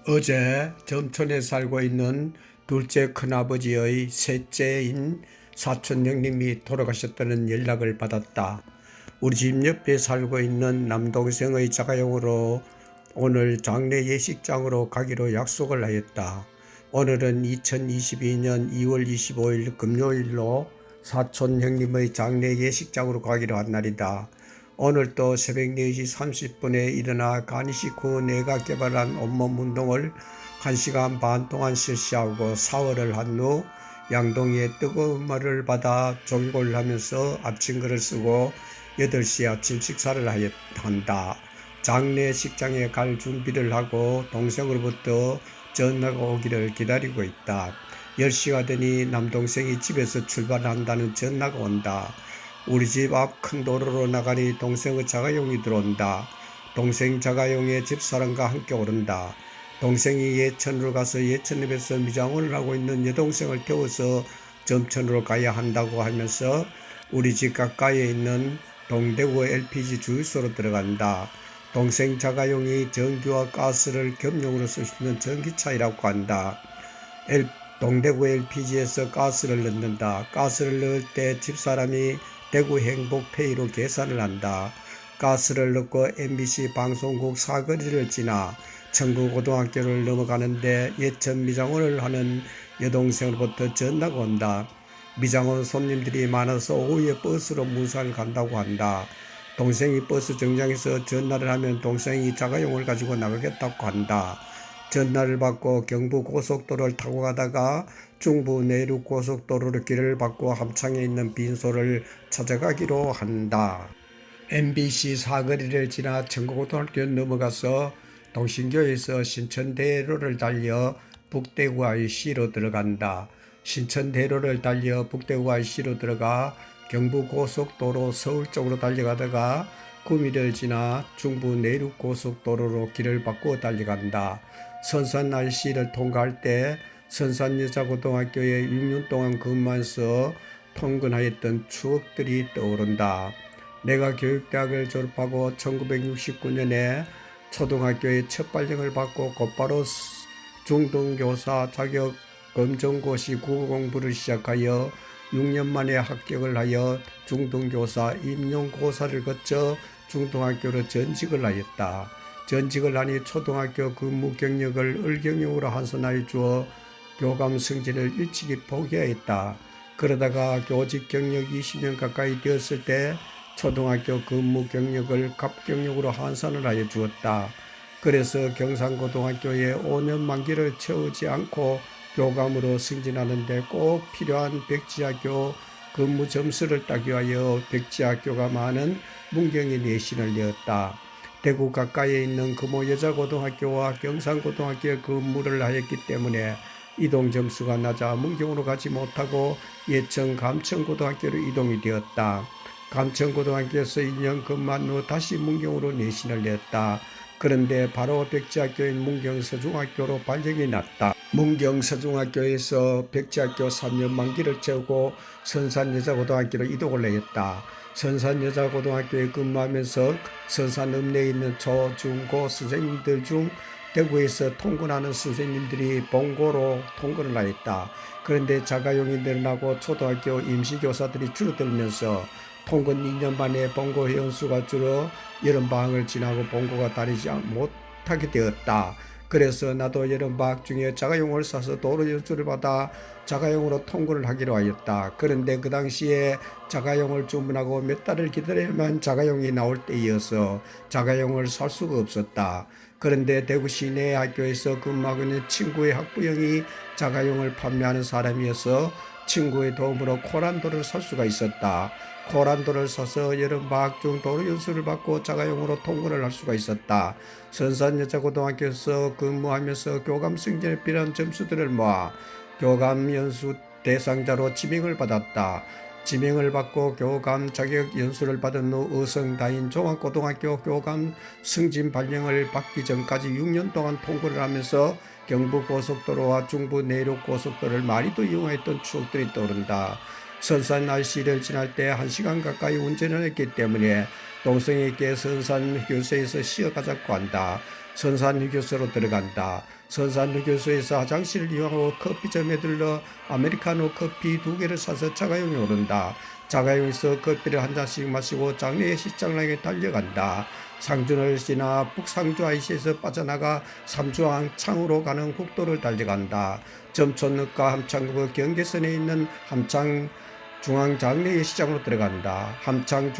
어제 점촌에 살고 있는 둘째 큰아버지의 셋째인 사촌 형님이 돌아가셨다는 연락을 받았다. 우리 집 옆에 살고 있는 남동생의 자가용으로 오늘 장례 예식장으로 가기로 약속을 하였다. 오늘은 2022년 2월 25일 금요일로 사촌 형님의 장례 예식장으로 가기로 한 날이다. 오늘 또 새벽 4시 30분에 일어나 간이식 후 내가 개발한 온몸 운동을 1시간 반 동안 실시하고 샤워를 한 후 양동이에 뜨거운 물을 받아 조기골을 하면서 아침글을 쓰고 8시 아침 식사를 한다. 장례식장에 갈 준비를 하고 동생으로부터 전화가 오기를 기다리고 있다. 10시가 되니 남동생이 집에서 출발한다는 전화가 온다. 우리 집 앞 큰 도로로 나가니 동생의 자가용이 들어온다. 동생 자가용에 집사람과 함께 오른다. 동생이 예천으로 가서 예천읍에서 미장원을 하고 있는 여동생을 태워서 점천으로 가야 한다고 하면서 우리 집 가까이에 있는 동대구 LPG 주유소로 들어간다. 동생 자가용이 전기와 가스를 겸용으로 쓸 수 있는 전기차이라고 한다. 동대구 LPG에서 가스를 넣는다. 가스를 넣을 때 집사람이 대구 행복페이로 계산을 한다. 가스를 넣고 MBC 방송국 사거리를 지나 청구고등학교를 넘어가는데 예천 미장원을 하는 여동생으로부터 전화가 온다. 미장원 손님들이 많아서 오후에 버스로 문산을 간다고 한다. 동생이 버스 정장에서 전화를 하면 동생이 자가용을 가지고 나가겠다고 한다. 전화를 받고 경부 고속도로를 타고 가다가 중부 내륙 고속도로로 길을 받고 함창에 있는 빈소를 찾아가기로 한다. MBC 사거리를 지나 청구고등학교를 넘어가서 동신교에서 신천대로를 달려 북대구 IC로 들어간다. 신천대로를 달려 북대구 IC로 들어가 경부고속도로 서울 쪽으로 달려가다가 구미를 지나 중부 내륙고속도로로 길을 바꾸어 달려간다. 선산 IC를 통과할 때 선산여자고등학교에 6년 동안 근무해서 통근하였던 추억들이 떠오른다. 내가 교육대학을 졸업하고 1969년에 초등학교에 첫 발령을 받고 곧바로 중등교사 자격 검정고시 국어공부를 시작하여 6년 만에 합격을 하여 중등교사 임용고사를 거쳐 중등학교로 전직을 하였다. 전직을 하니 초등학교 근무 경력을 을경영으로 한선하여 주어 교감 승진을 일찍이 포기하였다. 그러다가 교직 경력 20년 가까이 되었을 때 초등학교 근무 경력을 갑경력으로 한산을 하여 주었다. 그래서 경상고등학교에 5년 만기를 채우지 않고 교감으로 승진하는데 꼭 필요한 백지학교 근무 점수를 따기 위하여 백지학교가 많은 문경에 내신을 내었다. 대구 가까이에 있는 금호 여자고등학교와 경상고등학교에 근무를 하였기 때문에 이동 점수가 낮아 문경으로 가지 못하고 예천 감천고등학교로 이동이 되었다. 감천고등학교에서 2년 근무한 후 다시 문경으로 내신을 냈다. 그런데 바로 백지학교인 문경서중학교로 발령이 났다. 문경서중학교에서 백지학교 3년 만기를 채우고 선산여자고등학교로 이동을 했다. 선산여자고등학교에 근무하면서 선산읍내에 있는 초, 중, 고 선생님들 중 대구에서 통근하는 선생님들이 본고로 통근을 하였다. 그런데 자가용이 늘어나고 초등학교 임시교사들이 줄어들면서 통근 2년 만에 본고 회원수가 줄어 여름방학을 지나고 본고가 다니지 못하게 되었다. 그래서 나도 여름방학 중에 자가용을 사서 도로 연수를 받아 자가용으로 통근을 하기로 하였다. 그런데 그 당시에 자가용을 주문하고 몇 달을 기다려야만 자가용이 나올 때이어서 자가용을 살 수가 없었다. 그런데 대구 시내 학교에서 근무하고 있는 친구의 학부형이 자가용을 판매하는 사람이어서 친구의 도움으로 코란도를 살 수가 있었다. 코란도를 사서 여름방학 중 도로 연수를 받고 자가용으로 통근을 할 수가 있었다. 선산여자고등학교에서 근무하면서 교감 승진에 필요한 점수들을 모아 교감 연수 대상자로 지명을 받았다. 지명을 받고 교감 자격 연수를 받은 후 의성다인 종합고등학교 교감 승진 발령을 받기 전까지 6년 동안 통근을 하면서 경부고속도로와 중부 내륙고속도로를 많이도 이용했던 추억들이 떠오른다. 선산 날씨를 지날 때 1시간 가까이 운전을 했기 때문에 동생에게 선산 휴게소에서 쉬어가자고 한다. 선산 휴게소로 들어간다. 선산 휴게소에서 화장실을 이용하고 커피점에 들러 아메리카노 커피 2개를 사서 자가용에 오른다. 자가용에서 커피를 한 잔씩 마시고 장례 시장을 향해 달려간다. 상준을 지나 북상주 IC에서 빠져나가 삼주항창으로 가는 국도를 달려간다. 점촌읍과 함창읍의 경계선에 있는 함창 중앙장례예식장으로 들어간다. 함창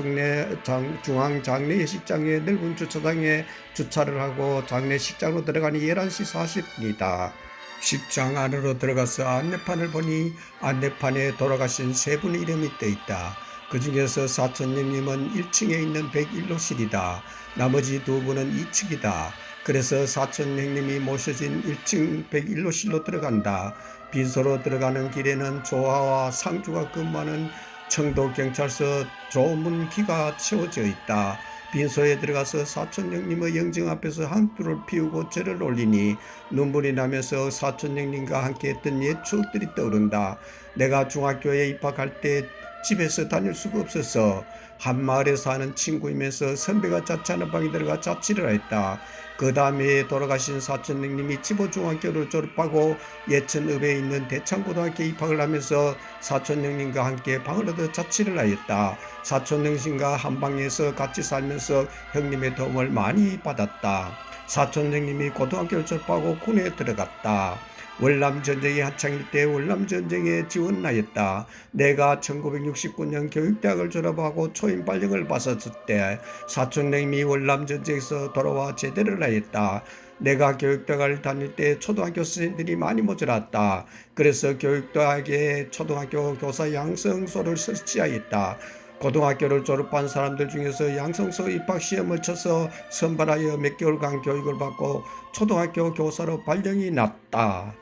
중앙장례예식장의 넓은 주차장에 주차를 하고 장례식장으로 들어가니 11시 40분이다. 식장 안으로 들어가서 안내판을 보니 안내판에 돌아가신 3분의 이름이 떠있다. 그 중에서 사촌형님은 1층에 있는 101호실이다. 나머지 2분은 2층이다. 그래서 사촌형님이 모셔진 1층 101호실로 들어간다. 빈소로 들어가는 길에는 조화와 상주가 근무하는 청도경찰서 조문기가 채워져 있다. 빈소에 들어가서 사촌형님의 영정 앞에서 한풀을 피우고 절을 올리니 눈물이 나면서 사촌형님과 함께 했던 옛 추억들이 떠오른다. 내가 중학교에 입학할 때 집에서 다닐 수가 없어서 한 마을에 사는 친구이면서 선배가 자취하는 방에 들어가 자취를 했다. 그 다음에 돌아가신 사촌형님이 지보중학교를 졸업하고 예천읍에 있는 대창고등학교에 입학을 하면서 사촌형님과 함께 방을 얻어 자취를 하였다. 사촌형님과 한 방에서 같이 살면서 형님의 도움을 많이 받았다. 사촌형님이 고등학교를 졸업하고 군에 들어갔다. 월남전쟁이 한창일 때 월남전쟁에 지원하였다. 내가 1969년 교육대학을 졸업하고 초임발령을 받았을 때 사촌형님이 월남전쟁에서 돌아와 제대를 하였다. 내가 교육대학을 다닐 때 초등학교 선생님들이 많이 모자랐다. 그래서 교육대학에 초등학교 교사 양성소를 설치하였다. 고등학교를 졸업한 사람들 중에서 양성소 입학시험을 쳐서 선발하여 몇 개월간 교육을 받고 초등학교 교사로 발령이 났다.